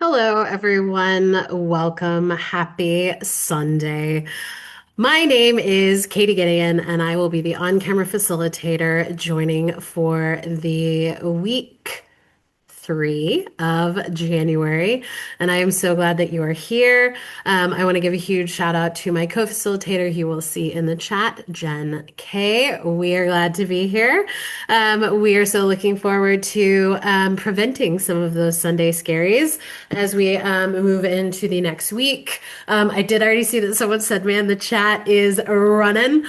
Hello, everyone. Welcome. Happy Sunday. My name is Katie Gideon, and I will be the on-camera facilitator joining for the week 3 of January. And I am so glad that you are here. I want to give a huge shout out to my co-facilitator. You will see in the chat, Jen K. We are glad to be here. We are so looking forward to preventing some of those Sunday scaries as we move into the next week. I did already see that someone said, man, the chat is running.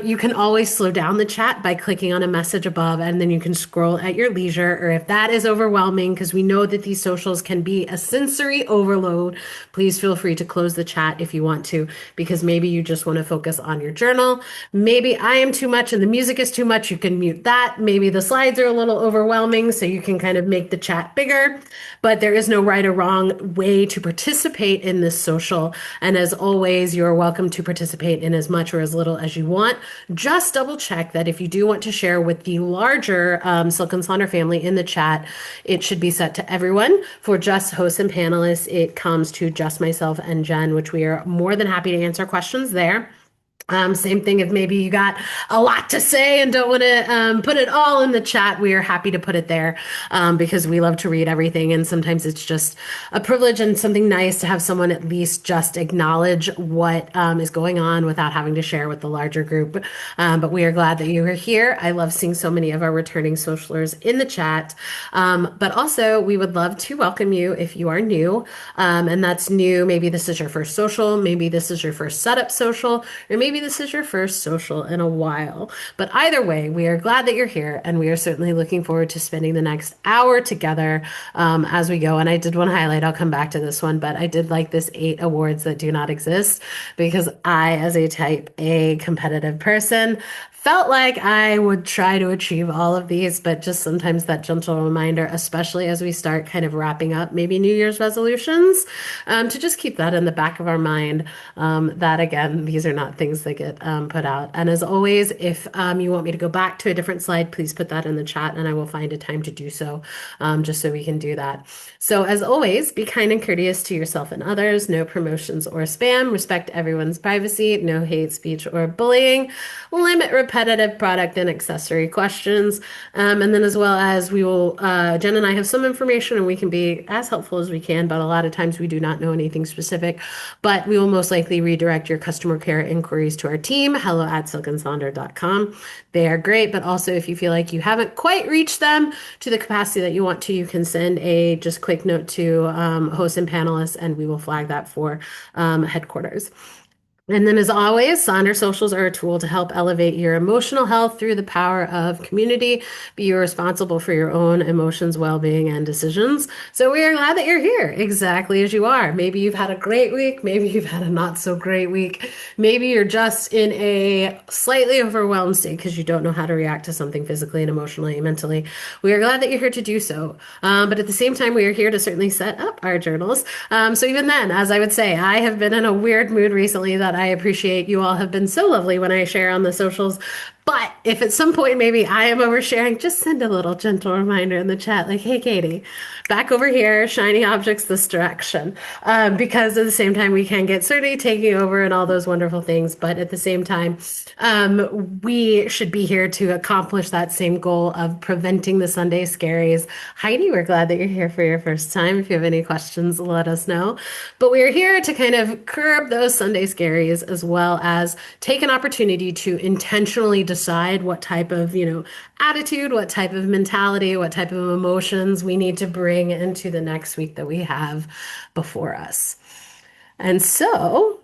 You can always slow down the chat by clicking on a message above, and then you can scroll at your leisure. Or if that is overwhelming, because we know that these socials can be a sensory overload, please feel free to close the chat if you want to, because maybe you just want to focus on your journal. Maybe I am too much and the music is too much. You can mute that. Maybe the slides are a little overwhelming, so you can kind of make the chat bigger. But there is no right or wrong way to participate in this social. And as always, you're welcome to participate in as much or as little as you want. Just double check that if you do want to share with the larger Silk and Sonder family in the chat, it should be set to everyone. For just hosts and panelists, it comes to just myself and Jen, which we are more than happy to answer questions there. Same thing if maybe you got a lot to say and don't want to put it all in the chat, we are happy to put it there because we love to read everything. And sometimes it's just a privilege and something nice to have someone at least just acknowledge what is going on without having to share with the larger group. But we are glad that you are here. I love seeing so many of our returning socialers in the chat. But also, we would love to welcome you if you are new. And that's new. Maybe this is your first social. Maybe this is your first setup social. Or maybe this is your first social in a while. But either way, we are glad that you're here, and we are certainly looking forward to spending the next hour together as we go. And I did want to highlight, I'll come back to this one, but I did like this 8 awards that do not exist because I, as a type A competitive person, felt like I would try to achieve all of these, but just sometimes that gentle reminder, especially as we start kind of wrapping up maybe New Year's resolutions, to just keep that in the back of our mind. That again, these are not things that get put out. And as always, if you want me to go back to a different slide, please put that in the chat and I will find a time to do so, just so we can do that. So as always, be kind and courteous to yourself and others. No promotions or spam. Respect everyone's privacy. No hate speech or bullying. Limit repetitive product and accessory questions. And then as well as we will, Jen and I have some information and we can be as helpful as we can, but a lot of times we do not know anything specific. But we will most likely redirect your customer care inquiries to our team, hello@silkandsonder.com. They are great, but also if you feel like you haven't quite reached them to the capacity that you want to, you can send a just quick note to hosts and panelists, and we will flag that for headquarters. And then, as always, Sonder Socials are a tool to help elevate your emotional health through the power of community. Be responsible for your own emotions, well-being, and decisions. So we are glad that you're here, exactly as you are. Maybe you've had a great week. Maybe you've had a not so great week. Maybe you're just in a slightly overwhelmed state because you don't know how to react to something physically and emotionally and mentally. We are glad that you're here to do so. But at the same time, we are here to certainly set up our journals. So even then, as I would say, I have been in a weird mood recently that I appreciate. You all have been so lovely when I share on the socials. But if at some point maybe I am oversharing, just send a little gentle reminder in the chat, like, hey, Katie, back over here, shiny objects this direction. Because at the same time, we can get certainly taking over and all those wonderful things. But at the same time, we should be here to accomplish that same goal of preventing the Sunday scaries. Heidi, we're glad that you're here for your first time. If you have any questions, let us know. But we are here to kind of curb those Sunday scaries as well as take an opportunity to intentionally decide what type of, attitude, what type of mentality, what type of emotions we need to bring into the next week that we have before us. And so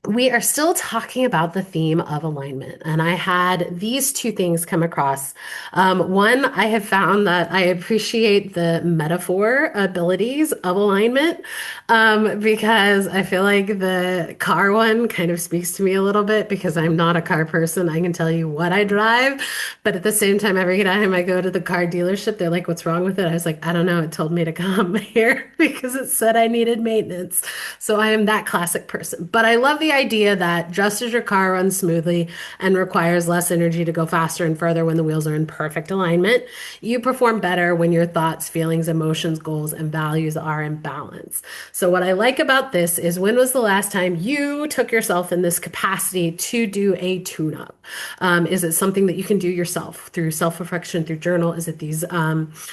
we are still talking about the theme of alignment. And I had these two things come across. One, I have found that I appreciate the metaphor abilities of alignment because I feel like the car one kind of speaks to me a little bit because I'm not a car person. I can tell you what I drive, but at the same time, every time I go to the car dealership, they're like, what's wrong with it? I was like, I don't know. It told me to come here because it said I needed maintenance. So I am that classic person. But I love the idea that just as your car runs smoothly and requires less energy to go faster and further when the wheels are in perfect alignment, you perform better when your thoughts, feelings, emotions, goals, and values are in balance. So, what I like about this is when was the last time you took yourself in this capacity to do a tune up? Is it something that you can do yourself through self reflection, through journal? Is it these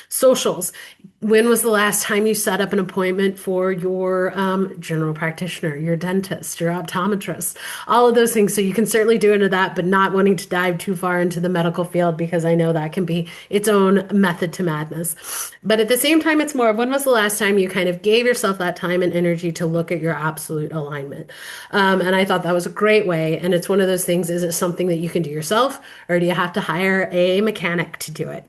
socials? When was the last time you set up an appointment for your general practitioner, your dentist, your optometrist, all of those things? So you can certainly do into that, but not wanting to dive too far into the medical field because I know that can be its own method to madness. But at the same time, it's more of when was the last time you kind of gave yourself that time and energy to look at your absolute alignment? And I thought that was a great way. And it's one of those things, is it something that you can do yourself, or do you have to hire a mechanic to do it?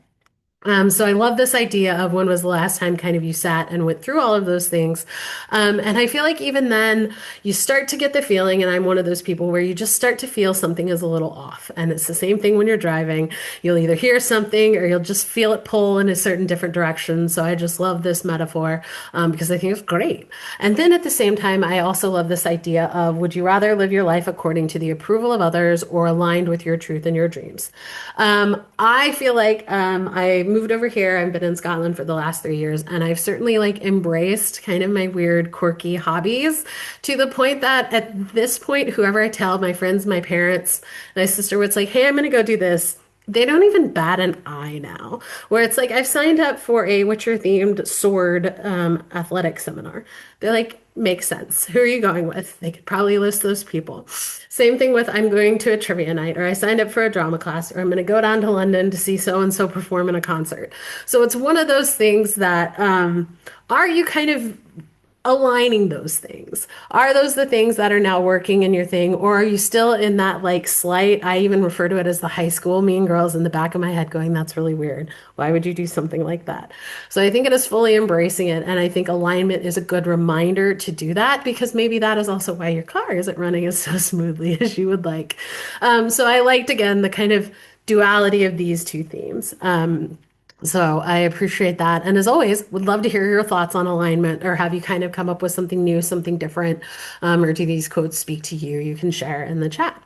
So I love this idea of when was the last time kind of you sat and went through all of those things. And I feel like even then you start to get the feeling, and I'm one of those people where you just start to feel something is a little off. And it's the same thing when you're driving. You'll either hear something or you'll just feel it pull in a certain different direction. So I just love this metaphor because I think it's great. And then at the same time, I also love this idea of, would you rather live your life according to the approval of others or aligned with your truth and your dreams? I feel like I moved over here. I've been in Scotland for the last 3 years, and I've certainly like embraced kind of my weird, quirky hobbies to the point that at this point, whoever I tell, my friends, my parents, my sister, was like, "Hey, I'm gonna go do this." They don't even bat an eye now. Where it's like I've signed up for a Witcher themed sword athletic seminar. They're like, makes sense. Who are you going with? They could probably list those people. Same thing with I'm going to a trivia night, or I signed up for a drama class, or I'm going to go down to London to see so and so perform in a concert. So it's one of those things that are you kind of aligning those things? Are those the things that are now working in your thing, or are you still in that like slight, I even refer to it as the high school mean girls in the back of my head going, that's really weird. Why would you do something like that? So I think it is fully embracing it. And I think alignment is a good reminder to do that because maybe that is also why your car isn't running as so smoothly as you would like. So I liked again the kind of duality of these two themes. So I appreciate that. And as always, would love to hear your thoughts on alignment, or have you kind of come up with something new, something different, or do these quotes speak to you? You can share in the chat.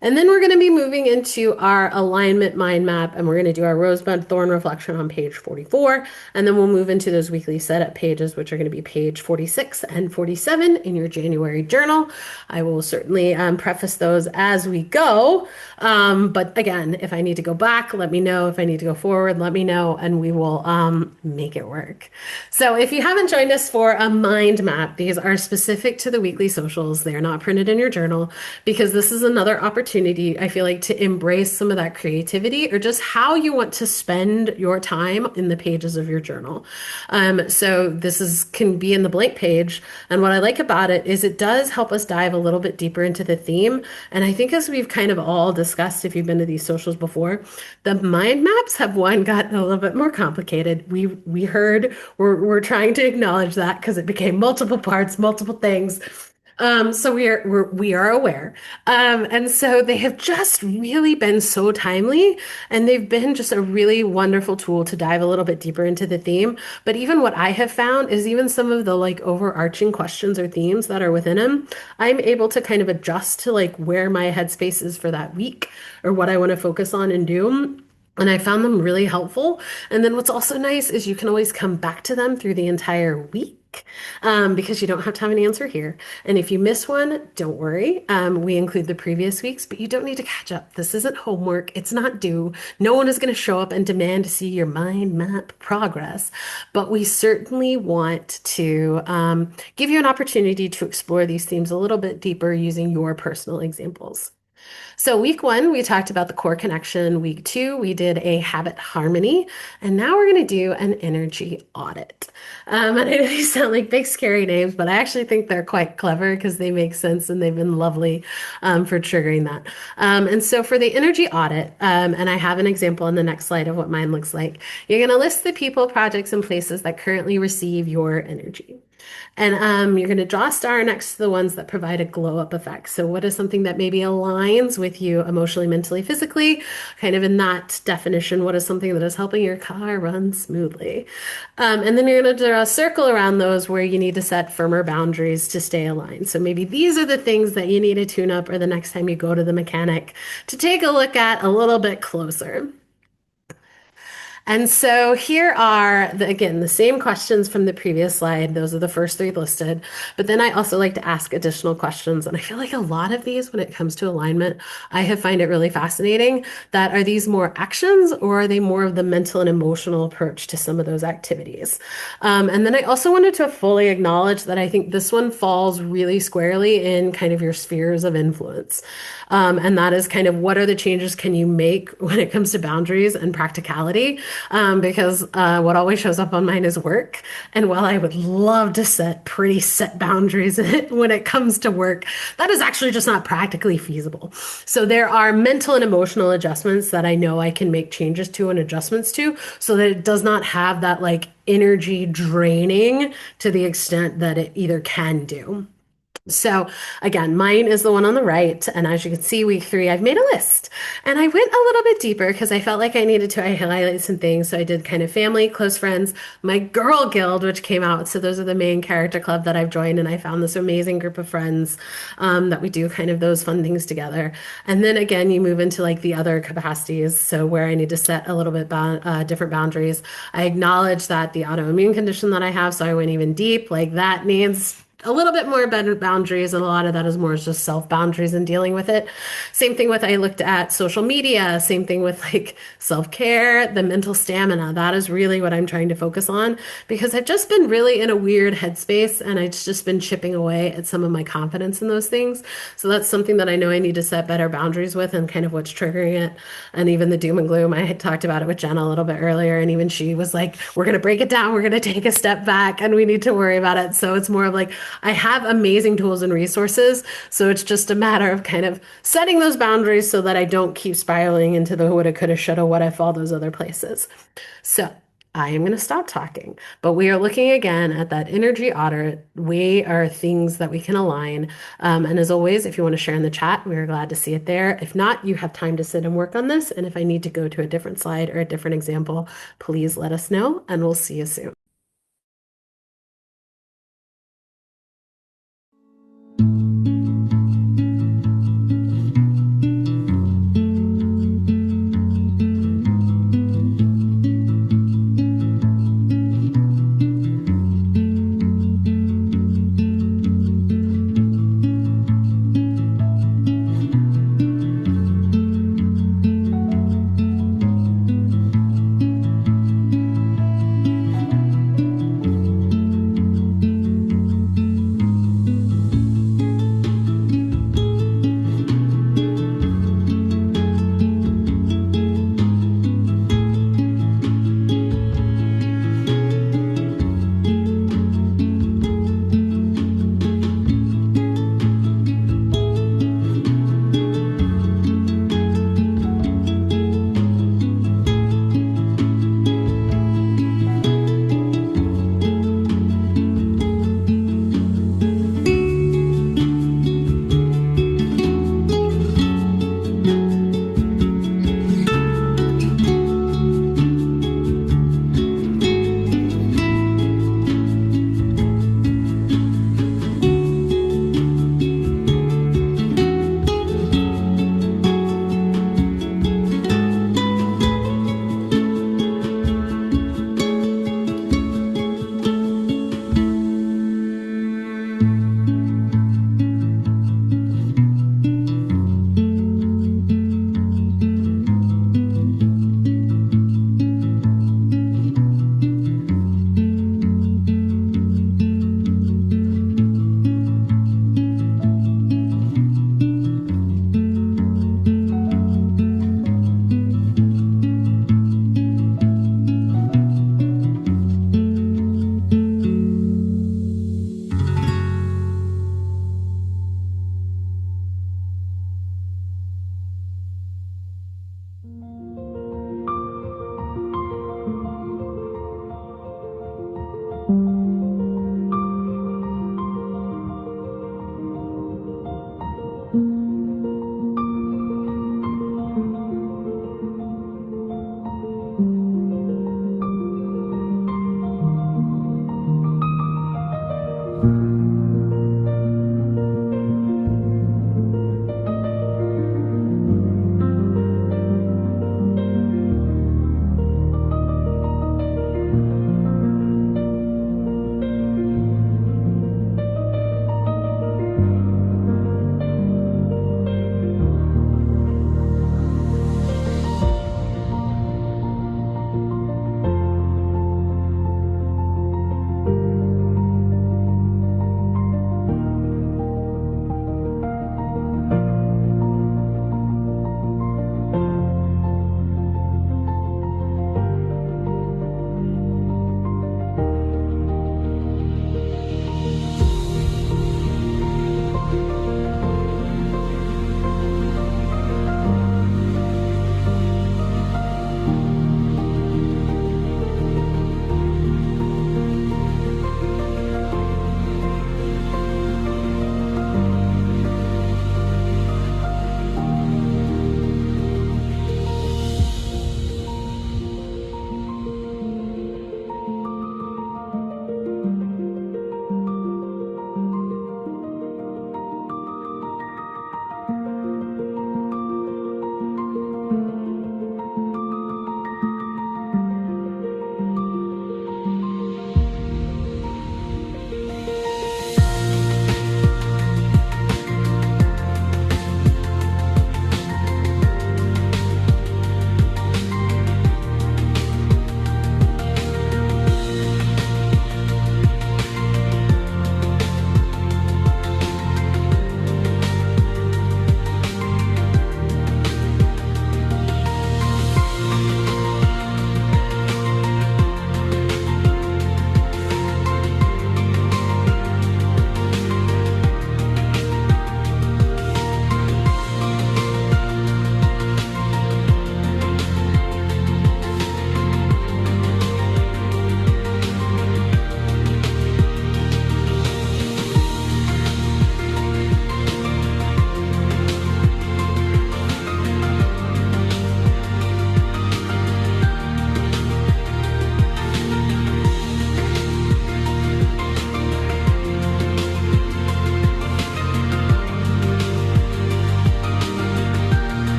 And then we're going to be moving into our alignment mind map, and we're going to do our rosebud thorn reflection on page 44. And then we'll move into those weekly setup pages, which are going to be page 46 and 47 in your January journal. I will certainly preface those as we go. But again, if I need to go back, let me know. If I need to go forward, let me know, and we will make it work. So if you haven't joined us for a mind map, these are specific to the weekly socials. They are not printed in your journal because this is another opportunity, I feel like, to embrace some of that creativity or just how you want to spend your time in the pages of your journal. So this is can be in the blank page. And what I like about it is it does help us dive a little bit deeper into the theme. And I think as we've kind of all discussed, if you've been to these socials before, the mind maps have gotten a little bit more complicated. We heard we're trying to acknowledge that because it became multiple parts, multiple things. So we are aware. And so they have just really been so timely, and they've been just a really wonderful tool to dive a little bit deeper into the theme. But even what I have found is even some of the like overarching questions or themes that are within them, I'm able to kind of adjust to like where my headspace is for that week or what I want to focus on and do. And I found them really helpful. And then what's also nice is you can always come back to them through the entire week. Because you don't have to have an answer here. And if you miss one, don't worry. We include the previous weeks, but you don't need to catch up. This isn't homework. It's not due. No one is going to show up and demand to see your mind map progress. But we certainly want to give you an opportunity to explore these themes a little bit deeper using your personal examples. So, week one, we talked about the core connection. Week two, we did a habit harmony. And now we're going to do an energy audit. And I know these sound like big, scary names, but I actually think they're quite clever because they make sense and they've been lovely for triggering that. And so, for the energy audit, and I have an example on the next slide of what mine looks like, you're going to list the people, projects, and places that currently receive your energy. And you're going to draw a star next to the ones that provide a glow up effect. So, what is something that maybe aligns with you emotionally, mentally, physically? Kind of in that definition, what is something that is helping your car run smoothly? And then you're going to draw a circle around those where you need to set firmer boundaries to stay aligned. So, maybe these are the things that you need to tune up or the next time you go to the mechanic to take a look at a little bit closer. And so here are again the same questions from the previous slide. Those are the first three listed. But then I also like to ask additional questions. And I feel like a lot of these, when it comes to alignment, I have find it really fascinating that are these more actions or are they more of the mental and emotional approach to some of those activities? And then I also wanted to fully acknowledge that I think this one falls really squarely in kind of your spheres of influence. And that is kind of what are the changes can you make when it comes to boundaries and practicality? Because what always shows up on mine is work. And while I would love to set pretty set boundaries when it comes to work, that is actually just not practically feasible. So there are mental and emotional adjustments that I know I can make changes to and adjustments to so that it does not have that like energy draining to the extent that it either can do. So again, mine is the one on the right. And as you can see, week three, I've made a list. And I went a little bit deeper because I felt like I needed to highlight some things. So I did kind of family, close friends, my girl guild, which came out. So those are the main character club that I've joined. And I found this amazing group of friends that we do kind of those fun things together. And then again, you move into like the other capacities. So where I need to set a little bit different boundaries. I acknowledge that the autoimmune condition that I have. So I went even deep, like that needs a little bit more better boundaries, and a lot of that is more just self boundaries and dealing with it. Same thing with I looked at social media, same thing with like self care, the mental stamina. That is really what I'm trying to focus on because I've just been really in a weird headspace and I've just been chipping away at some of my confidence in those things. So that's something that I know I need to set better boundaries with and kind of what's triggering it. And even the doom and gloom, I had talked about it with Jenna a little bit earlier, and even she was like, we're going to break it down, we're going to take a step back, and we need to worry about it. So it's more of like, I have amazing tools and resources. So it's just a matter of kind of setting those boundaries so that I don't keep spiraling into the woulda, coulda, shoulda, what if, all those other places. So I am going to stop talking, but we are looking again at that energy audit. We are things that we can align. And as always, if you want to share in the chat, we are glad to see it there. If not, you have time to sit and work on this. And if I need to go to a different slide or a different example, please let us know and we'll see you soon.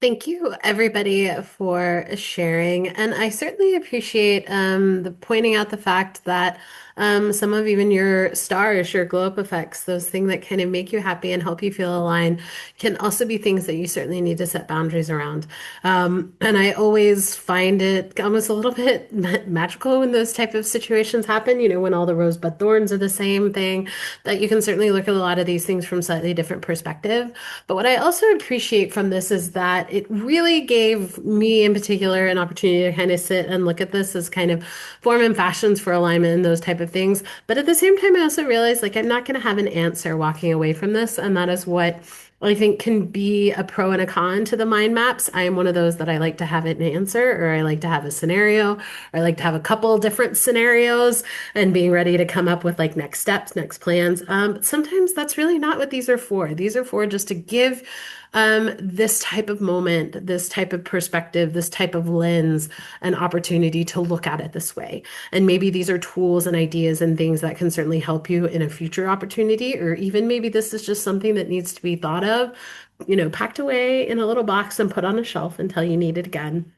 Thank you, everybody, for sharing. And I certainly appreciate the pointing out the fact that some of even your stars, your glow up effects, those things that kind of make you happy and help you feel aligned, can also be things that you certainly need to set boundaries around. And I always find it almost a little bit magical when those type of situations happen, when all the rosebud thorns are the same thing, that you can certainly look at a lot of these things from slightly different perspective. But what I also appreciate from this is that it really gave me in particular an opportunity to kind of sit and look at this as kind of form and fashions for alignment and those type of things. But at the same time, I also realized like I'm not going to have an answer walking away from this. And that is what I think can be a pro and a con to the mind maps. I am one of those that I like to have an answer, or I like to have a scenario, or I like to have a couple different scenarios and being ready to come up with like next steps, next plans. But sometimes that's really not what these are for. These are for just to give this type of moment, this type of perspective, this type of lens, an opportunity to look at it this way. And maybe these are tools and ideas and things that can certainly help you in a future opportunity, or even maybe this is just something that needs to be thought of, packed away in a little box and put on a shelf until you need it again.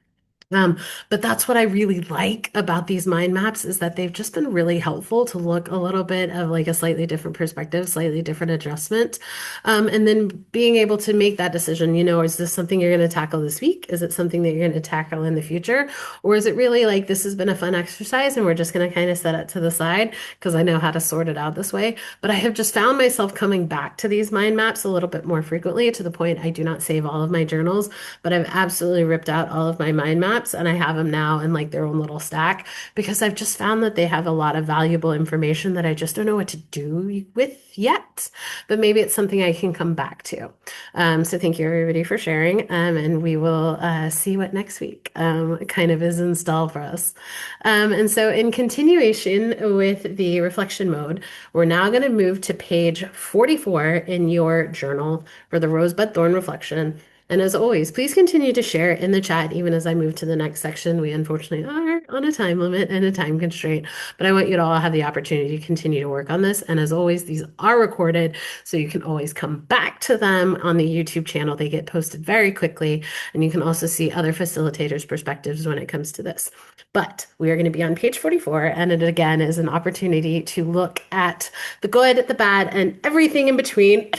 Um, but that's what I really like about these mind maps is that they've just been really helpful to look a little bit of like a slightly different perspective, slightly different adjustment. And then being able to make that decision, is this something you're going to tackle this week? Is it something that you're going to tackle in the future? Or is it really like this has been a fun exercise and we're just going to kind of set it to the side because I know how to sort it out this way? But I have just found myself coming back to these mind maps a little bit more frequently to the point I do not save all of my journals, but I've absolutely ripped out all of my mind maps and I have them now in like their own little stack because I've just found that they have a lot of valuable information that I just don't know what to do with yet, but maybe it's something I can come back to. So thank you everybody for sharing, and we will see what next week kind of is in stall for us. And so in continuation with the reflection mode, we're now going to move to page 44 in your journal for the rosebud thorn reflection. And as always, please continue to share in the chat even as I move to the next section. We unfortunately are on a time limit and a time constraint, but I want you to all have the opportunity to continue to work on this. And as always, these are recorded, so you can always come back to them on the YouTube channel. They get posted very quickly, and you can also see other facilitators' perspectives when it comes to this. But we are going to be on page 44, and it again is an opportunity to look at the good, the bad, and everything in between.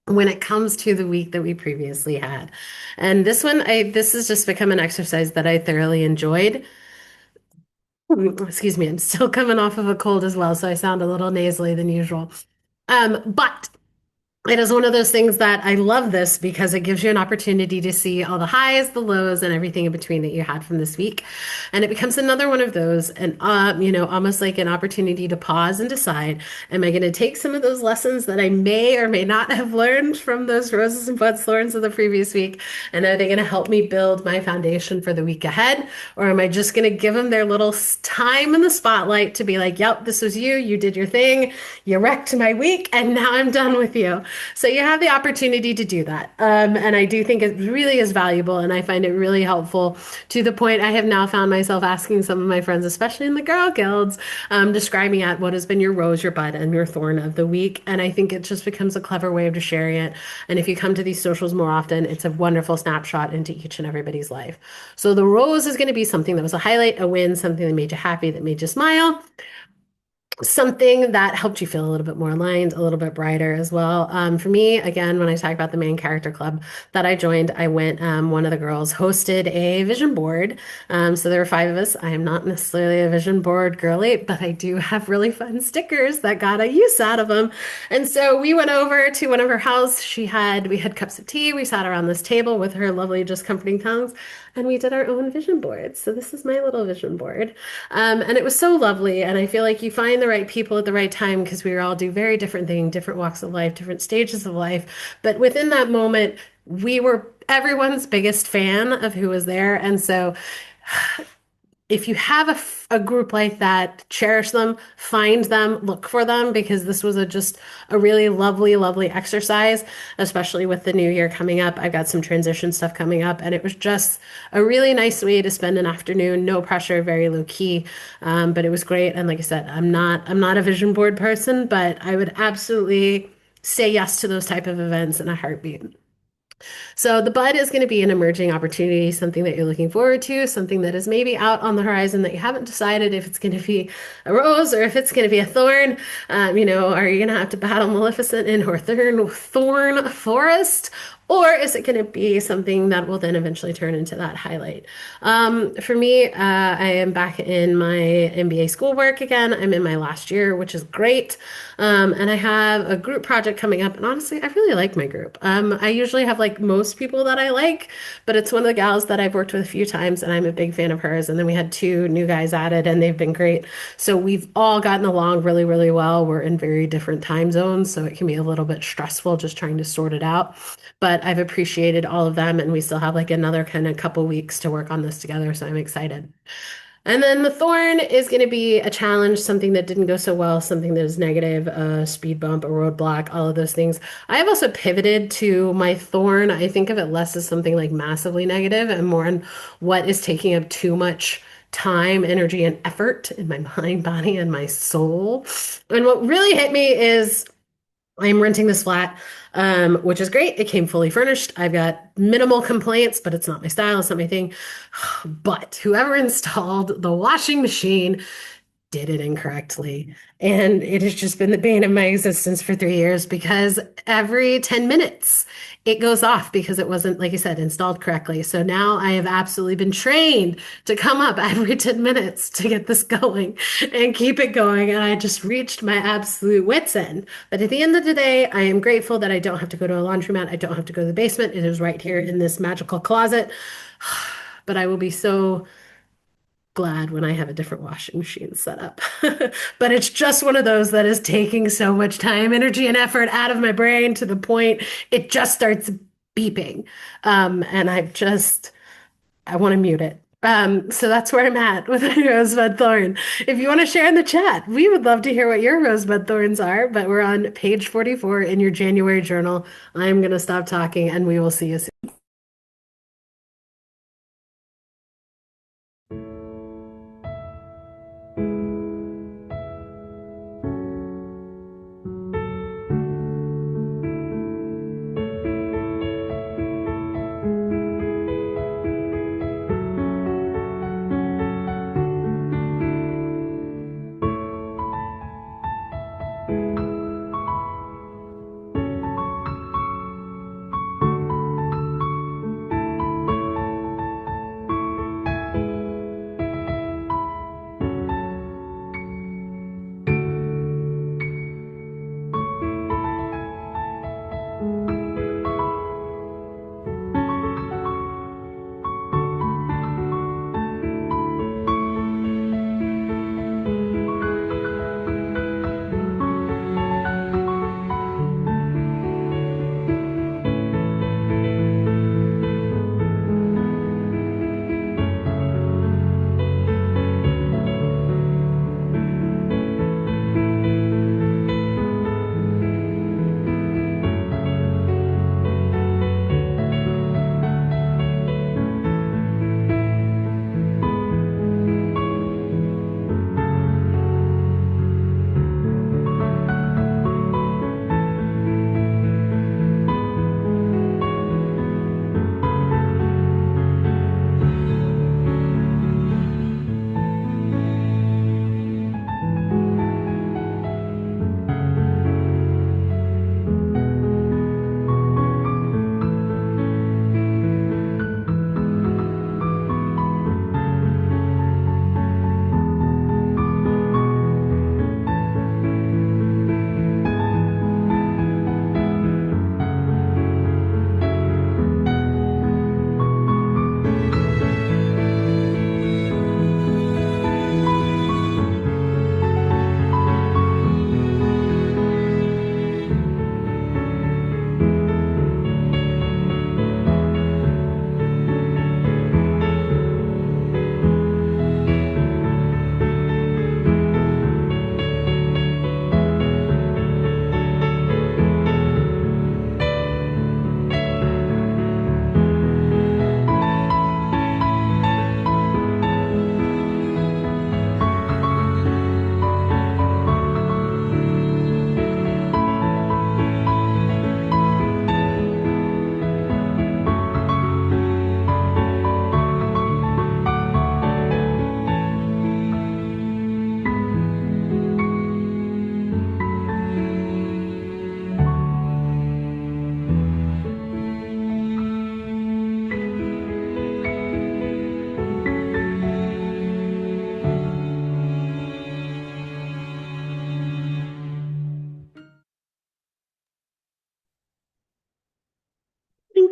When it comes to the week that we previously had. And this has just become an exercise that I thoroughly enjoyed. Excuse me, I'm still coming off of a cold as well, so I sound a little nasally than usual. But it is one of those things that I love this because it gives you an opportunity to see all the highs, the lows, and everything in between that you had from this week. And it becomes another one of those, and almost like an opportunity to pause and decide, am I going to take some of those lessons that I may or may not have learned from those roses and buds thorns of the previous week? And are they going to help me build my foundation for the week ahead? Or am I just going to give them their little time in the spotlight to be like, yep, this was you, you did your thing, you wrecked my week, and now I'm done with you. So you have the opportunity to do that. And I do think it really is valuable. And I find it really helpful to the point I have now found myself asking some of my friends, especially in the girl guilds, describing at what has been your rose, your bud, and your thorn of the week. And I think it just becomes a clever way of just sharing it. And if you come to these socials more often, it's a wonderful snapshot into each and everybody's life. So the rose is going to be something that was a highlight, a win, something that made you happy, that made you smile, something that helped you feel a little bit more aligned, a little bit brighter as well. For me, again, when I talk about the main character club that I joined, I went, one of the girls hosted a vision board. So there were five of us. I am not necessarily a vision board girly, but I do have really fun stickers that got a use out of them. And so we went over to one of her house. We had cups of tea. We sat around this table with her lovely, just comforting tongues, and we did our own vision board. So this is my little vision board. And it was so lovely. And I feel like you find the right people at the right time because we all do very different things, different walks of life, different stages of life. But within that moment, we were everyone's biggest fan of who was there. And so if you have a group like that, cherish them, find them, look for them, because this was just a really lovely, lovely exercise, especially with the new year coming up. I've got some transition stuff coming up, and it was just a really nice way to spend an afternoon, no pressure, very low key. But it was great. And like I said, I'm not a vision board person, but I would absolutely say yes to those type of events in a heartbeat. So the bud is going to be an emerging opportunity, something that you're looking forward to, something that is maybe out on the horizon that you haven't decided if it's going to be a rose or if it's going to be a thorn. Are you going to have to battle Maleficent in her thorn forest? Or is it going to be something that will then eventually turn into that highlight? For me, I am back in my MBA schoolwork again. I'm in my last year, which is great. And I have a group project coming up. And honestly, I really like my group. I usually have like most people that I like, but it's one of the gals that I've worked with a few times, and I'm a big fan of hers. And then we had two new guys added, and they've been great. So we've all gotten along really, really well. We're in very different time zones, so it can be a little bit stressful just trying to sort it out. But I've appreciated all of them, and we still have like another kind of couple weeks to work on this together. So I'm excited. And then the thorn is going to be a challenge, something that didn't go so well, something that is negative, a speed bump, a roadblock, all of those things. I have also pivoted to my thorn. I think of it less as something like massively negative and more on what is taking up too much time, energy, and effort in my mind, body, and my soul. And what really hit me is I'm renting this flat, which is great. It came fully furnished. I've got minimal complaints, but it's not my style. It's not my thing. But whoever installed the washing machine did it incorrectly. And it has just been the bane of my existence for 3 years because every 10 minutes it goes off because it wasn't, like you said, installed correctly. So now I have absolutely been trained to come up every 10 minutes to get this going and keep it going. And I just reached my absolute wits end. But at the end of the day, I am grateful that I don't have to go to a laundromat. I don't have to go to the basement. It is right here in this magical closet. But I will be so glad when I have a different washing machine set up. But it's just one of those that is taking so much time, energy, and effort out of my brain to the point it just starts beeping. And I want to mute it. So that's where I'm at with my rosebud thorn. If you want to share in the chat, we would love to hear what your rosebud thorns are, but we're on page 44 in your January journal. I'm going to stop talking and we will see you soon.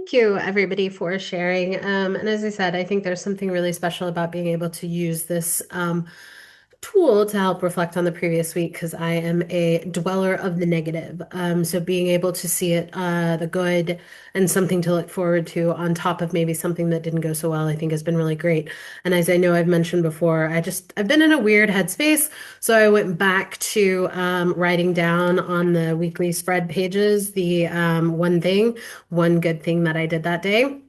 Thank you, everybody, for sharing. And as I said, I think there's something really special about being able to use this tool to help reflect on the previous week because I am a dweller of the negative. So being able to see it, the good, and something to look forward to on top of maybe something that didn't go so well, I think has been really great. And as I know I've mentioned before, I've been in a weird headspace. So I went back to writing down on the weekly spread pages the one good thing that I did that day.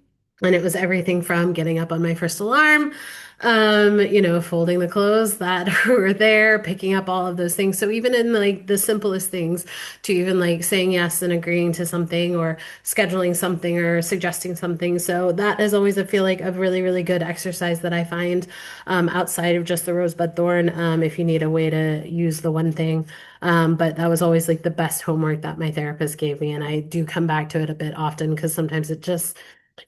And it was everything from getting up on my first alarm, folding the clothes that were there, picking up all of those things. So even in like the simplest things, to even like saying yes and agreeing to something or scheduling something or suggesting something. So that is always, I feel like, a really, really good exercise that I find outside of just the rosebud thorn, if you need a way to use the one thing. But that was always like the best homework that my therapist gave me. And I do come back to it a bit often because sometimes it just,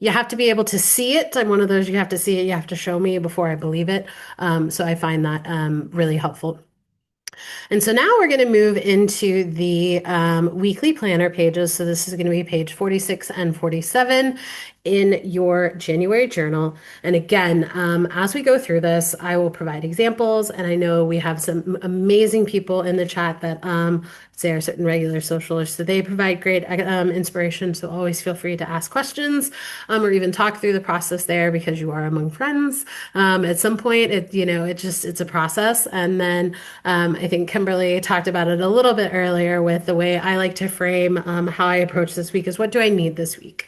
you have to be able to see it. I'm one of those, you have to see it, you have to show me before I believe it. So I find that really helpful. And so now we're going to move into the weekly planner pages. So this is going to be page 46 and 47 in your January journal. And again, as we go through this, I will provide examples. And I know we have some amazing people in the chat that say are certain regular socialists. So they provide great inspiration. So always feel free to ask questions or even talk through the process there because you are among friends. At some point, it's a process. And then I think Kimberly talked about it a little bit earlier with the way I like to frame how I approach this week is what do I need this week?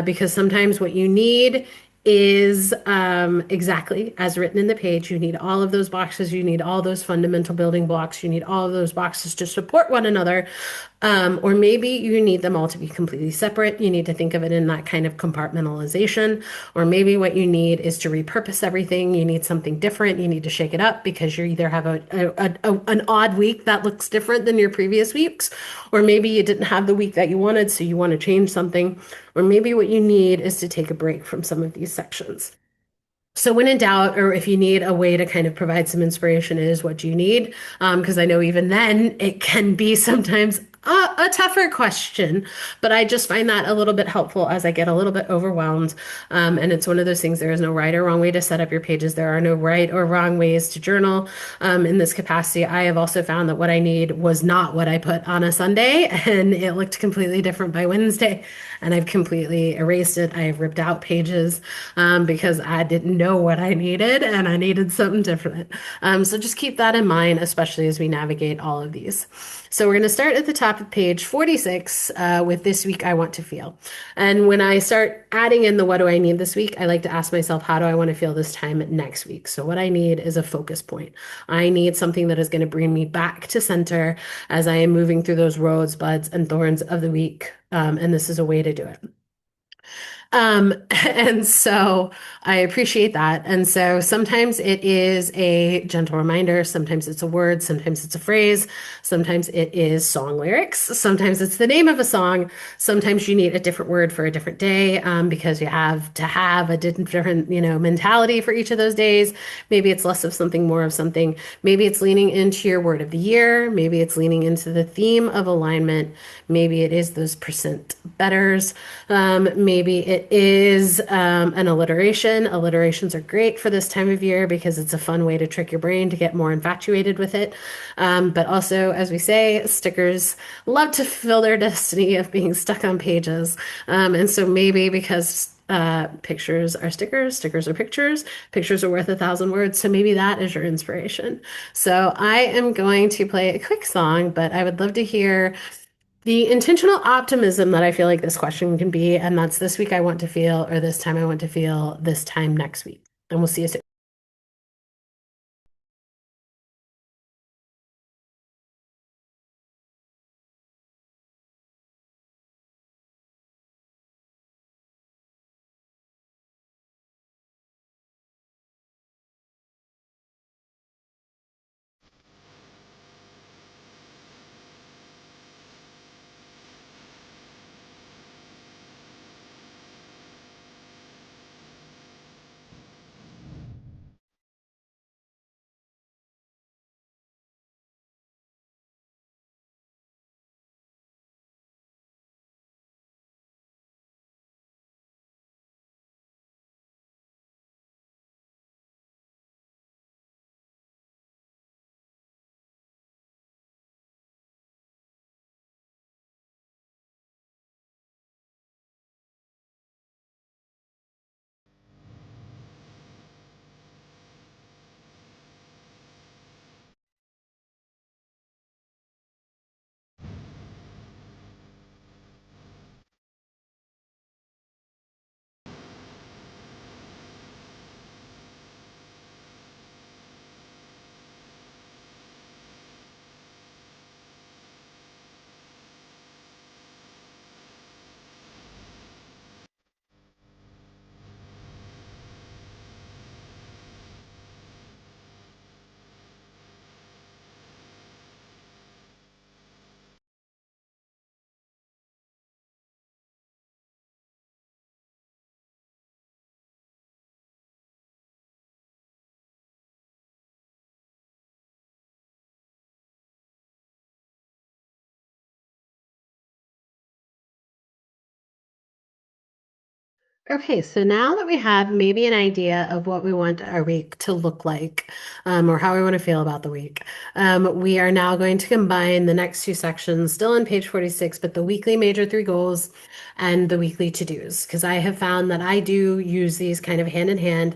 Because sometimes what you need is exactly as written in the page. You need all of those boxes. You need all those fundamental building blocks. You need all of those boxes to support one another. Or maybe you need them all to be completely separate. You need to think of it in that kind of compartmentalization. Or maybe what you need is to repurpose everything. You need something different. You need to shake it up because you either have an odd week that looks different than your previous weeks, or maybe you didn't have the week that you wanted, so you want to change something. Or maybe what you need is to take a break from some of these sections. So when in doubt, or if you need a way to kind of provide some inspiration, it is what you need. Because I know even then it can be sometimes a tougher question, but I just find that a little bit helpful as I get a little bit overwhelmed. And it's one of those things, there is no right or wrong way to set up your pages. There are no right or wrong ways to journal in this capacity. I have also found that what I need was not what I put on a Sunday, and it looked completely different by Wednesday. And I've completely erased it. I have ripped out pages because I didn't know what I needed and I needed something different. So just keep that in mind, especially as we navigate all of these. So we're going to start at the top of page 46 with this week I want to feel. And when I start adding in the what do I need this week, I like to ask myself, how do I want to feel this time next week? So what I need is a focus point. I need something that is going to bring me back to center as I am moving through those rosebuds and thorns of the week. And this is a way to do it. And so I appreciate that. And so sometimes it is a gentle reminder, sometimes it's a word, sometimes it's a phrase, sometimes it is song lyrics, sometimes it's the name of a song, sometimes you need a different word for a different day because you have to have a different, mentality for each of those days. Maybe it's less of something, more of something. Maybe it's leaning into your word of the year. Maybe it's leaning into the theme of alignment. Maybe it is those percent betters. Maybe it is an alliteration. Alliterations are great for this time of year because it's a fun way to trick your brain to get more infatuated with it. But also, as we say, stickers love to fulfill their destiny of being stuck on pages. And so maybe because pictures are stickers, stickers are pictures, pictures are worth 1,000 words. So maybe that is your inspiration. So I am going to play a quick song, but I would love to hear the intentional optimism that I feel like this question can be, and that's this week I want to feel, or this time I want to feel, this time next week. And we'll see you soon. Okay, so now that we have maybe an idea of what we want our week to look like, or how we want to feel about the week, we are now going to combine the next two sections, still on page 46, but the weekly major three goals and the weekly to-dos, because I have found that I do use these kind of hand in hand,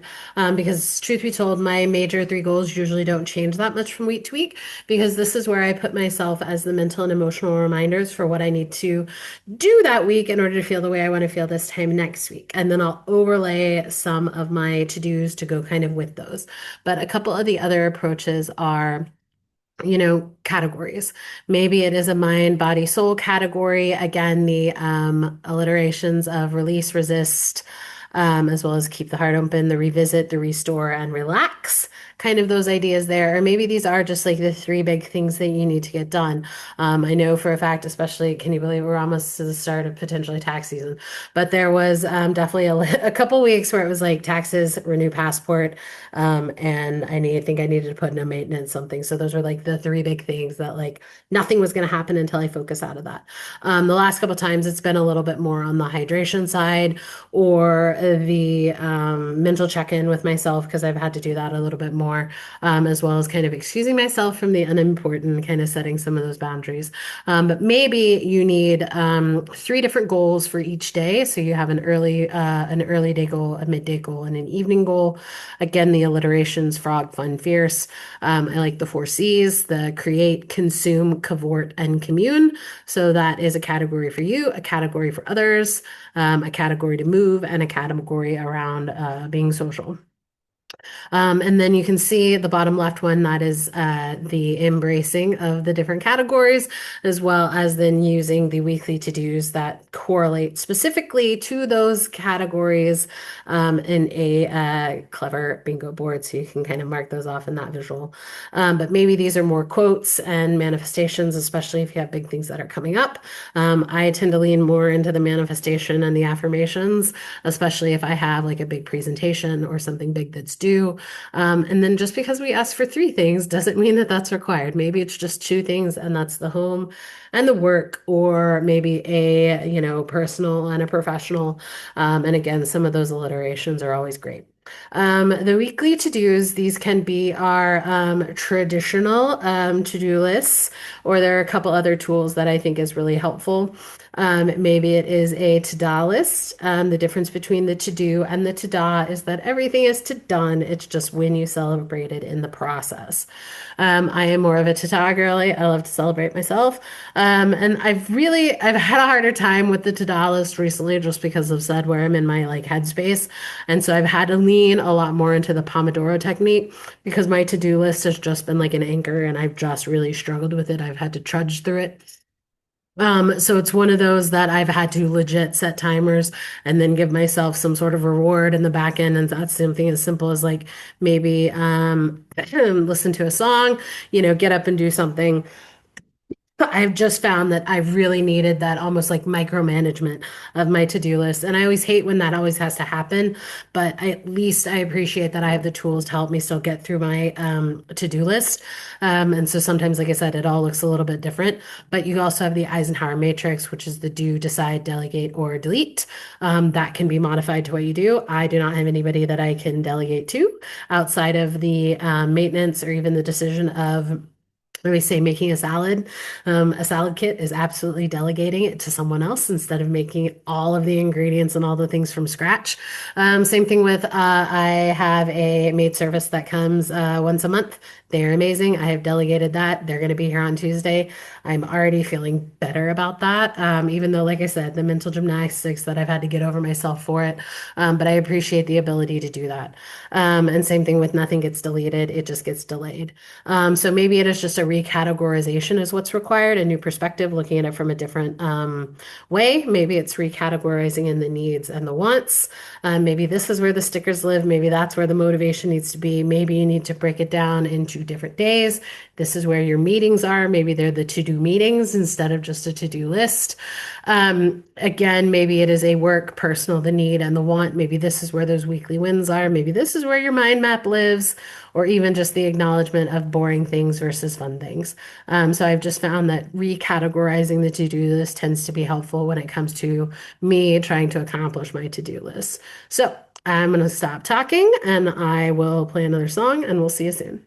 because truth be told, my major three goals usually don't change that much from week to week, because this is where I put myself as the mental and emotional reminders for what I need to do that week in order to feel the way I want to feel this time next week. And then I'll overlay some of my to-dos to go kind of with those. But a couple of the other approaches are categories. Maybe it is a mind, body, soul category. Again, the alliterations of release, resist, as well as keep the heart open, the revisit, the restore, and relax. Kind of those ideas there. Or maybe these are just like the three big things that you need to get done. I know for a fact, especially, can you believe we're almost to the start of potentially tax season? But there was definitely a couple weeks where it was like taxes, renew passport, and think I needed to put in a maintenance something. So those were like the three big things that like nothing was going to happen until I focus out of that. The last couple times it's been a little bit more on the hydration side or the mental check-in with myself because I've had to do that a little bit more, as well as kind of excusing myself from the unimportant, kind of setting some of those boundaries. But maybe you need three different goals for each day. So you have an early day goal, a midday goal, and an evening goal. Again, the alliterations, frog, fun, fierce. I like the four C's, the create, consume, cavort, and commune. So that is a category for you, a category for others, a category to move, and a category around being social. And then you can see the bottom left one, that is the embracing of the different categories, as well as then using the weekly to-dos that correlate specifically to those categories in a clever bingo board. So you can kind of mark those off in that visual. But maybe these are more quotes and manifestations, especially if you have big things that are coming up. I tend to lean more into the manifestation and the affirmations, especially if I have like a big presentation or something big that's due. And then just because we ask for three things doesn't mean that that's required. Maybe it's just two things, and that's the home and the work, or maybe personal and a professional. And again, some of those alliterations are always great. The weekly to-dos, these can be our traditional to-do lists, or there are a couple other tools that I think is really helpful. Maybe it is a to-do list. The difference between the to-do and the to-do is that everything is to done. It's just when you celebrate it in the process. I am more of a to-do girly. I love to celebrate myself. And I've had a harder time with the to-do list recently just because of said where I'm in my like headspace. And so I've had to lean a lot more into the Pomodoro technique because my to-do list has just been like an anchor and I've just really struggled with it. I've had to trudge through it. So it's one of those that I've had to legit set timers and then give myself some sort of reward in the back end. And that's something as simple as like maybe listen to a song, get up and do something. I've just found that I've really needed that almost like micromanagement of my to-do list. And I always hate when that always has to happen, but at least I appreciate that I have the tools to help me still get through my to-do list. And so sometimes, like I said, it all looks a little bit different, but you also have the Eisenhower matrix, which is the do, decide, delegate, or delete. That can be modified to what you do. I do not have anybody that I can delegate to outside of the maintenance or even the decision of let me say making a salad. A salad kit is absolutely delegating it to someone else instead of making all of the ingredients and all the things from scratch. Same thing with I have a maid service that comes once a month. They're amazing. I have delegated that. They're going to be here on Tuesday. I'm already feeling better about that, even though, like I said, the mental gymnastics that I've had to get over myself for it. But I appreciate the ability to do that. And same thing with nothing gets deleted, it just gets delayed. So maybe it is just a recategorization is what's required, a new perspective, looking at it from a different way. Maybe it's recategorizing in the needs and the wants. Maybe this is where the stickers live. Maybe that's where the motivation needs to be. Maybe you need to break it down into different days. This is where your meetings are. Maybe they're the to-do meetings instead of just a to-do list. Again, maybe it is a work, personal, the need and the want. Maybe this is where those weekly wins are. Maybe this is where your mind map lives, or even just the acknowledgement of boring things versus fun things. So I've just found that recategorizing the to-do list tends to be helpful when it comes to me trying to accomplish my to-do list. So I'm going to stop talking and I will play another song and we'll see you soon.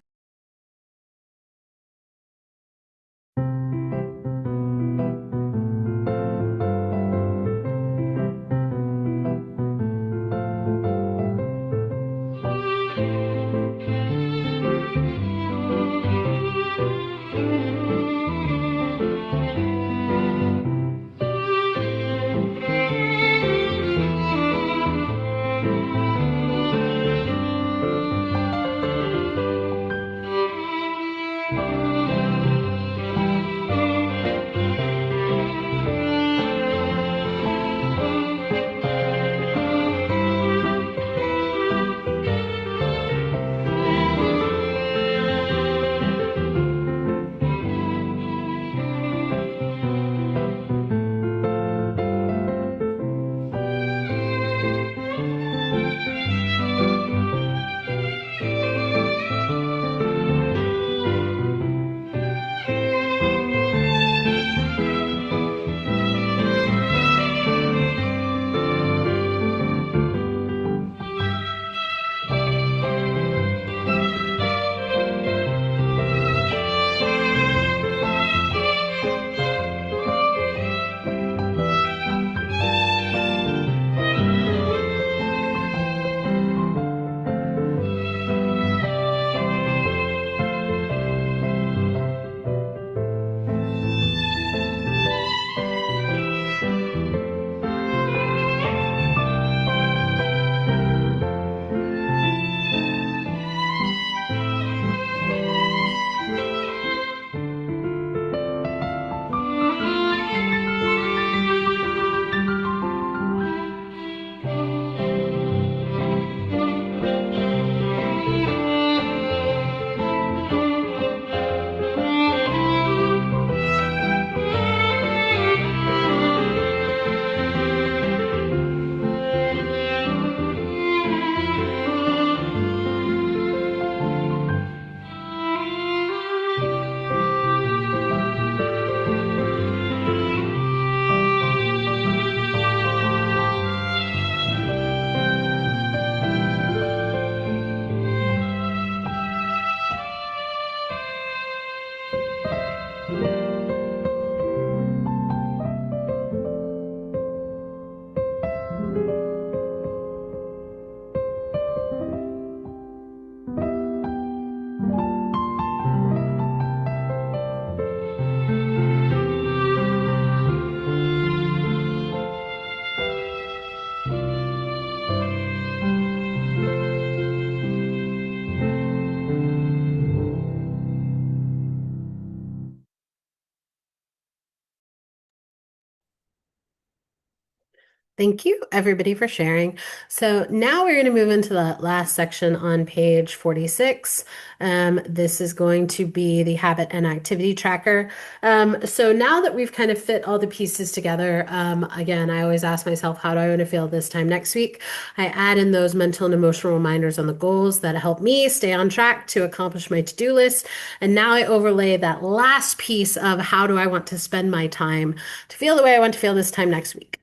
Thank you, everybody, for sharing. So now we're going to move into the last section on page 46. This is going to be the habit and activity tracker. So now that we've kind of fit all the pieces together, again, I always ask myself, how do I want to feel this time next week? I add in those mental and emotional reminders on the goals that help me stay on track to accomplish my to-do list. And now I overlay that last piece of how do I want to spend my time to feel the way I want to feel this time next week.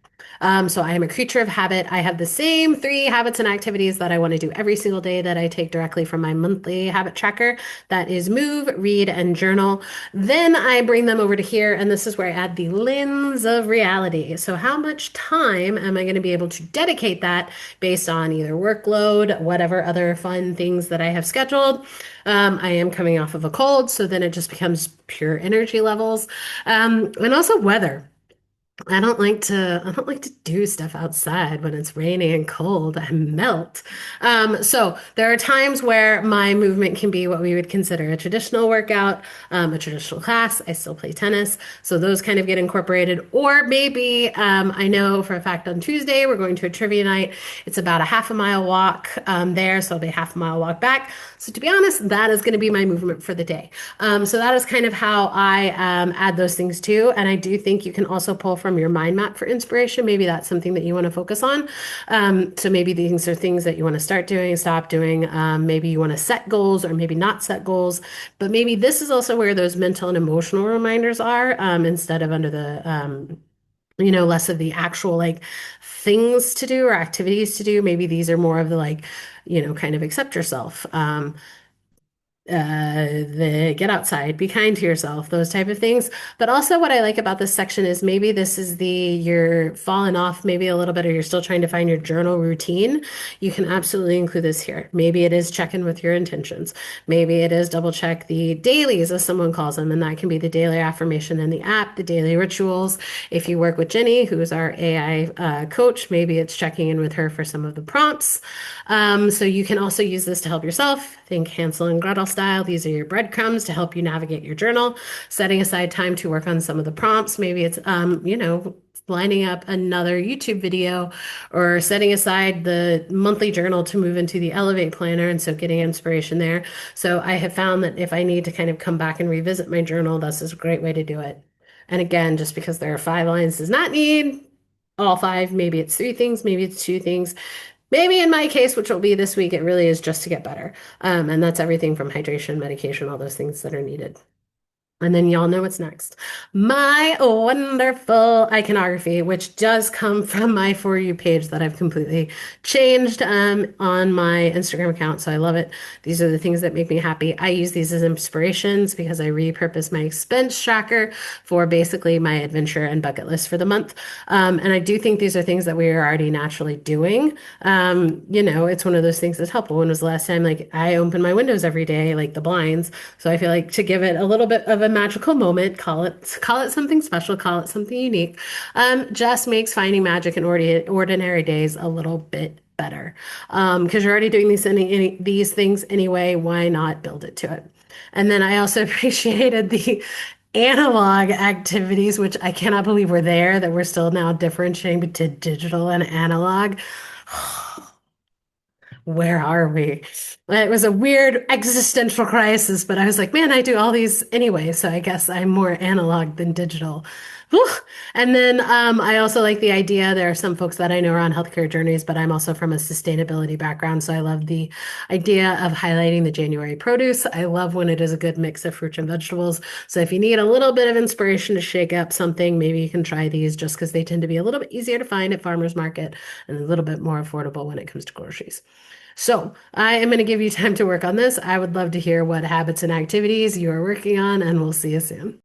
So I am a creature of habit. I have the same three habits and activities that I want to do every single day that I take directly from my monthly habit tracker. That is move, read, and journal. Then I bring them over to here, and this is where I add the lens of reality. So how much time am I going to be able to dedicate that based on either workload, whatever other fun things that I have scheduled? I am coming off of a cold, so then it just becomes pure energy levels. And also weather. I don't like to do stuff outside when it's rainy and cold. I melt. So there are times where my movement can be what we would consider a traditional workout, a traditional class. I still play tennis, so those kind of get incorporated. Or maybe I know for a fact on Tuesday we're going to a trivia night. It's about a half a mile walk there, so it'll be a half a mile walk back. So to be honest, that is going to be my movement for the day. So that is kind of how I add those things too. And I do think you can also pull from your mind map for inspiration. Maybe that's something that you want to focus on. So maybe these are things that you want to start doing, stop doing. Maybe you want to set goals or maybe not set goals. But maybe this is also where those mental and emotional reminders are instead of under the less of the actual like things to do or activities to do. Maybe these are more of the like, kind of accept yourself. The get outside, be kind to yourself, those type of things. But also what I like about this section is maybe this is you're falling off maybe a little bit or you're still trying to find your journal routine. You can absolutely include this here. Maybe it is check in with your intentions. Maybe it is double check the dailies, as someone calls them, and that can be the daily affirmation in the app, the daily rituals. If you work with Jenny, who is our AI coach, maybe it's checking in with her for some of the prompts. So you can also use this to help yourself. Think Hansel and Gretel style. These are your breadcrumbs to help you navigate your journal. Setting aside time to work on some of the prompts. Maybe it's, lining up another YouTube video or setting aside the monthly journal to move into the Elevate planner. And so getting inspiration there. So I have found that if I need to kind of come back and revisit my journal, this is a great way to do it. And again, just because there are 5 lines does not need all five. Maybe it's 3 things, maybe it's 2 things. Maybe in my case, which will be this week, it really is just to get better. And that's everything from hydration, medication, all those things that are needed. And then y'all know what's next. My wonderful iconography, which does come from my For You page that I've completely changed on my Instagram account. So I love it. These are the things that make me happy. I use these as inspirations because I repurpose my expense tracker for basically my adventure and bucket list for the month. And I do think these are things that we are already naturally doing. It's one of those things that's helpful. When was the last time like I open my windows every day, like the blinds? So I feel like to give it a little bit of a magical moment, call it something special, call it something unique, just makes finding magic in ordinary days a little bit better. Because you're already doing these things anyway, why not build it to it? And then I also appreciated the analog activities, which I cannot believe were there, that we're still now differentiating between digital and analog. Where are we? It was a weird existential crisis, but I was like, man, I do all these anyway, so I guess I'm more analog than digital. Whew. And then I also like the idea. There are some folks that I know are on healthcare journeys, but I'm also from a sustainability background, so I love the idea of highlighting the January produce. I love when it is a good mix of fruits and vegetables. So if you need a little bit of inspiration to shake up something, maybe you can try these just because they tend to be a little bit easier to find at farmers market and a little bit more affordable when it comes to groceries. So I am going to give you time to work on this. I would love to hear what habits and activities you are working on, and we'll see you soon.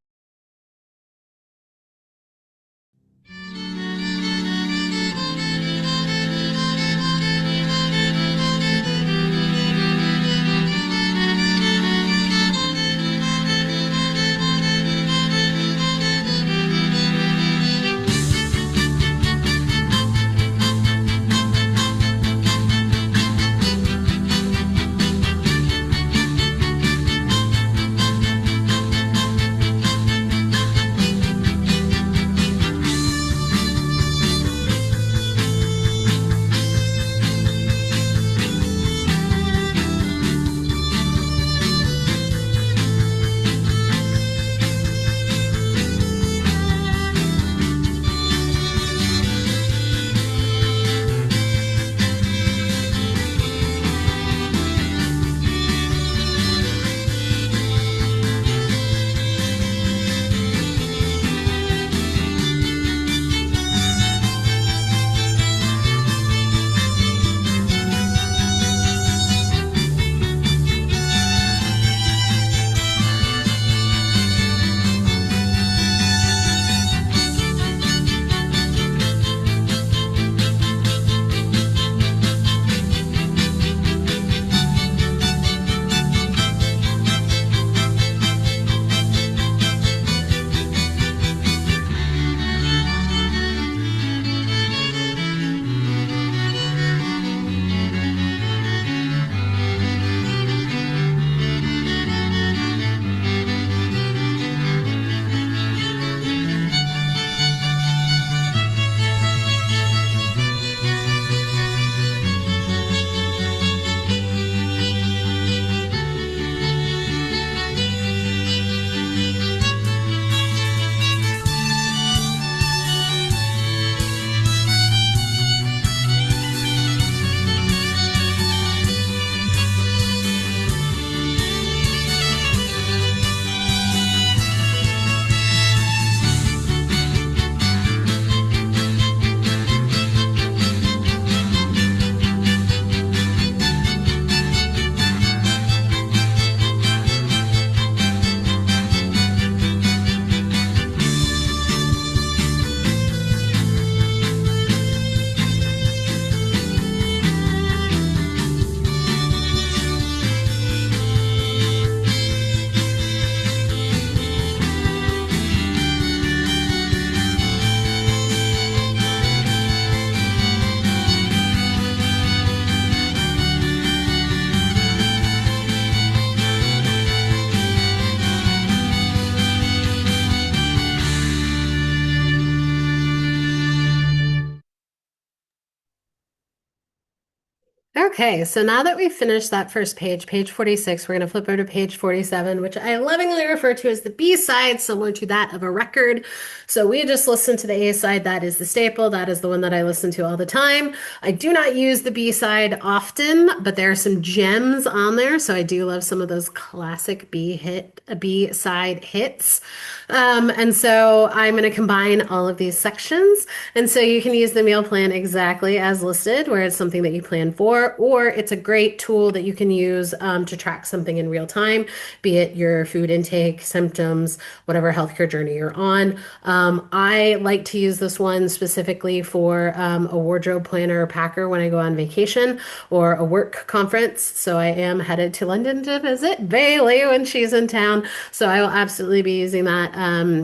Okay, so now that we've finished that first page, page 46, we're going to flip over to page 47, which I lovingly refer to as the B side, similar to that of a record. So we just listened to the A side. That is the staple. That is the one that I listen to all the time. I do not use the B side often, but there are some gems on there. So I do love some of those classic B side hits. And so I'm going to combine all of these sections. And so you can use the meal plan exactly as listed, where it's something that you plan for, or it's a great tool that you can use to track something in real time, be it your food intake, symptoms, whatever healthcare journey you're on. I like to use this one specifically for a wardrobe planner or packer when I go on vacation or a work conference. So I am headed to London to visit Bailey when she's in town. So I will absolutely be using that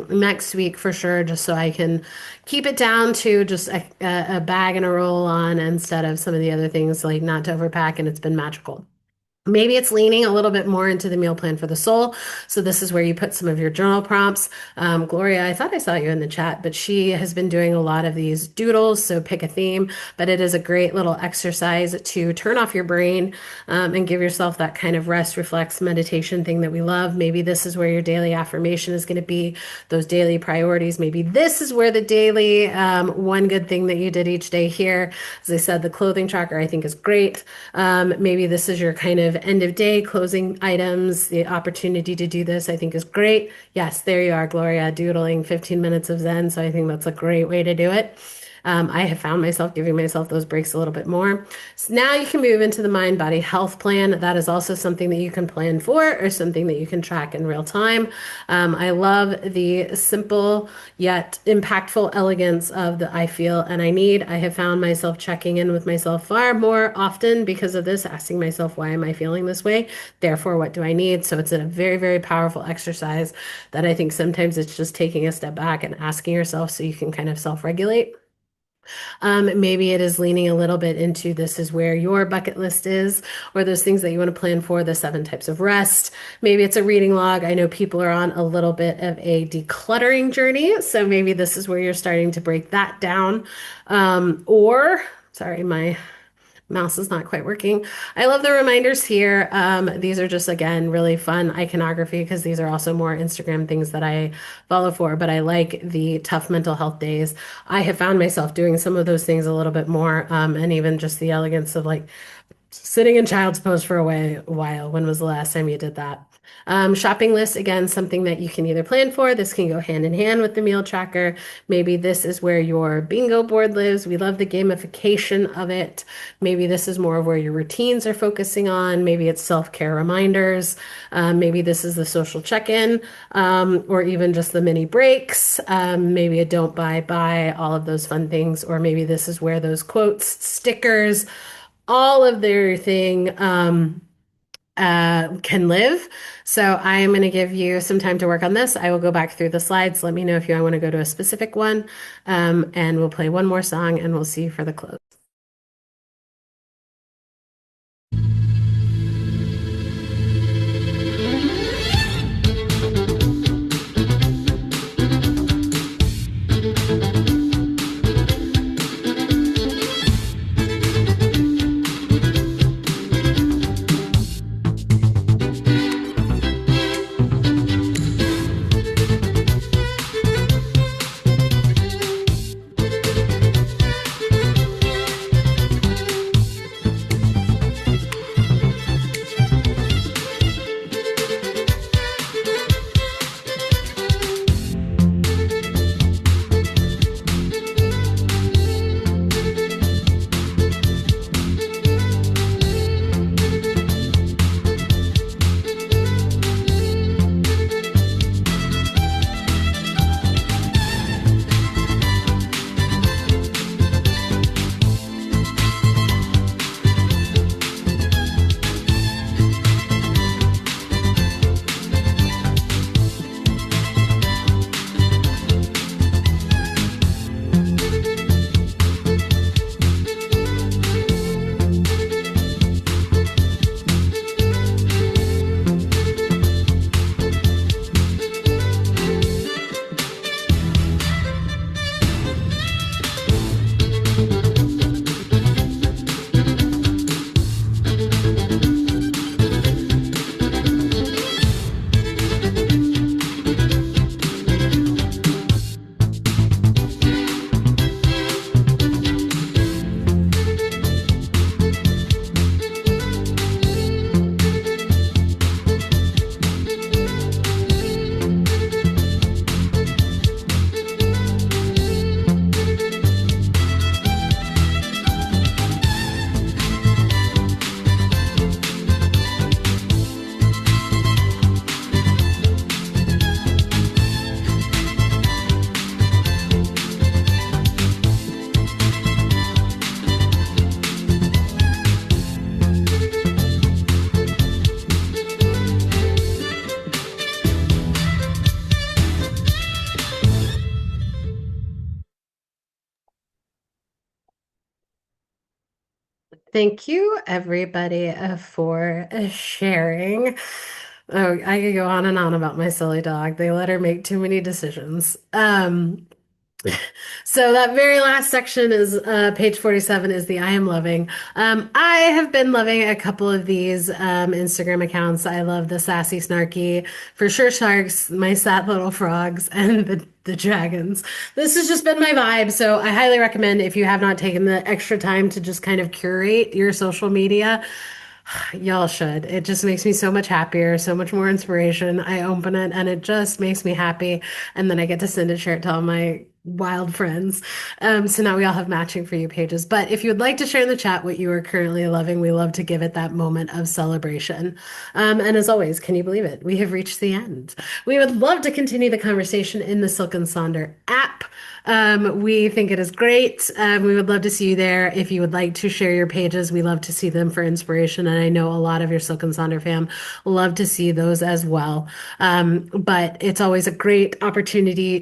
next week for sure, just so I can keep it down to just a bag and a roll on instead of some of the other things like not to overpack, and it's been magical. Maybe it's leaning a little bit more into the meal plan for the soul. So this is where you put some of your journal prompts. Gloria, I thought I saw you in the chat, but she has been doing a lot of these doodles. So pick a theme, but it is a great little exercise to turn off your brain and give yourself that kind of rest, reflex, meditation thing that we love. Maybe this is where your daily affirmation is going to be, those daily priorities. Maybe this is where the daily one good thing that you did each day here. As I said, the clothing tracker I think is great. Maybe this is your kind of end of day closing items. The opportunity to do this, I think, is great. Yes, there you are, Gloria, doodling 15 minutes of Zen. So I think that's a great way to do it. I have found myself giving myself those breaks a little bit more. So now you can move into the mind body health plan. That is also something that you can plan for or something that you can track in real time. I love the simple yet impactful elegance of the I feel and I need. I have found myself checking in with myself far more often because of this, asking myself, why am I feeling this way? Therefore, what do I need? So it's a very, very powerful exercise that I think sometimes it's just taking a step back and asking yourself so you can kind of self-regulate. Maybe it is leaning a little bit into this is where your bucket list is, or those things that you want to plan for, the 7 types of rest. Maybe it's a reading log. I know people are on a little bit of a decluttering journey. So maybe this is where you're starting to break that down. Sorry, my mouse is not quite working. I love the reminders here. These are just, again, really fun iconography because these are also more Instagram things that I follow for, but I like the tough mental health days. I have found myself doing some of those things a little bit more, and even just the elegance of like sitting in child's pose for a while. When was the last time you did that? Shopping list, again, something that you can either plan for. This can go hand in hand with the meal tracker. Maybe this is where your bingo board lives. We love the gamification of it. Maybe this is more of where your routines are focusing on. Maybe it's self-care reminders. Maybe this is the social check-in, or even just the mini breaks. Maybe a don't buy, all of those fun things. Or maybe this is where those quotes, stickers, all of their thing can live. So I am going to give you some time to work on this. I will go back through the slides. Let me know if you want to go to a specific one, and we'll play one more song and we'll see you for the close. Thank you, everybody, for sharing. Oh, I could go on and on about my silly dog. They let her make too many decisions. So that very last section is page 47 is the I am loving. I have been loving a couple of these Instagram accounts. I love the sassy, snarky, for sure sharks, my sad little frogs, and the dragons. This has just been my vibe. So I highly recommend if you have not taken the extra time to just kind of curate your social media. Y'all should. It just makes me so much happier, so much more inspiration. I open it and it just makes me happy. And then I get to send it, share it to all my wild friends. So now we all have matching for you pages. But if you would like to share in the chat what you are currently loving, we love to give it that moment of celebration. And as always, can you believe it? We have reached the end. We would love to continue the conversation in the Silk and Sonder app. We think it is great. We would love to see you there. If you would like to share your pages, we love to see them for inspiration. And I know a lot of your Silk and Sonder fam love to see those as well. But it's always a great opportunity,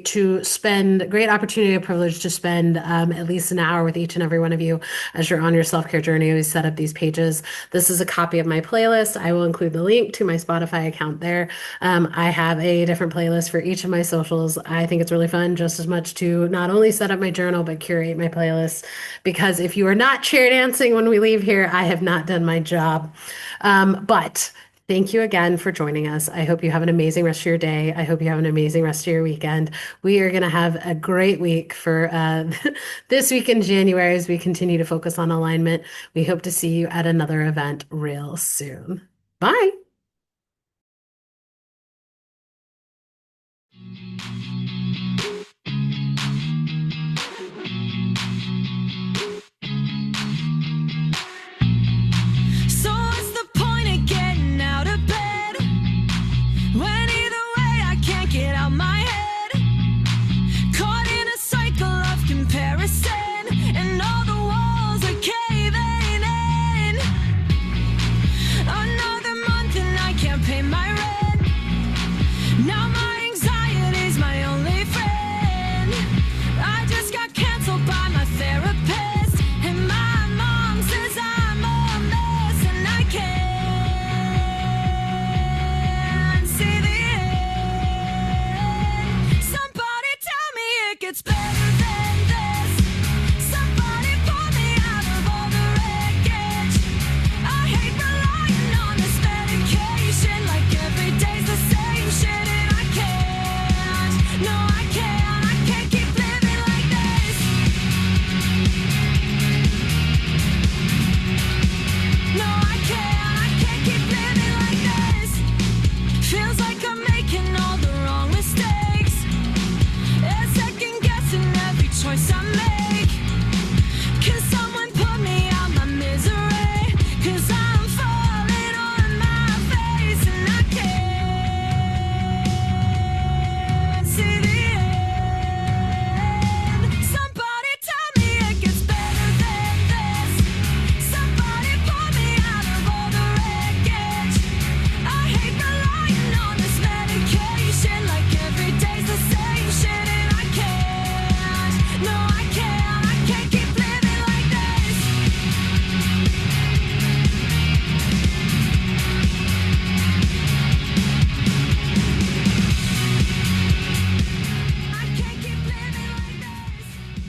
a privilege to spend at least an hour with each and every one of you as you're on your self-care journey. We set up these pages. This is a copy of my playlist. I will include the link to my Spotify account there. I have a different playlist for each of my socials. I think it's really fun just as much to not only set up my journal, but curate my playlist. Because if you are not chair dancing when we leave here, I have not done my job. But thank you again for joining us. I hope you have an amazing rest of your day. I hope you have an amazing rest of your weekend. We are going to have a great week for this week in January as we continue to focus on alignment. We hope to see you at another event real soon. Bye.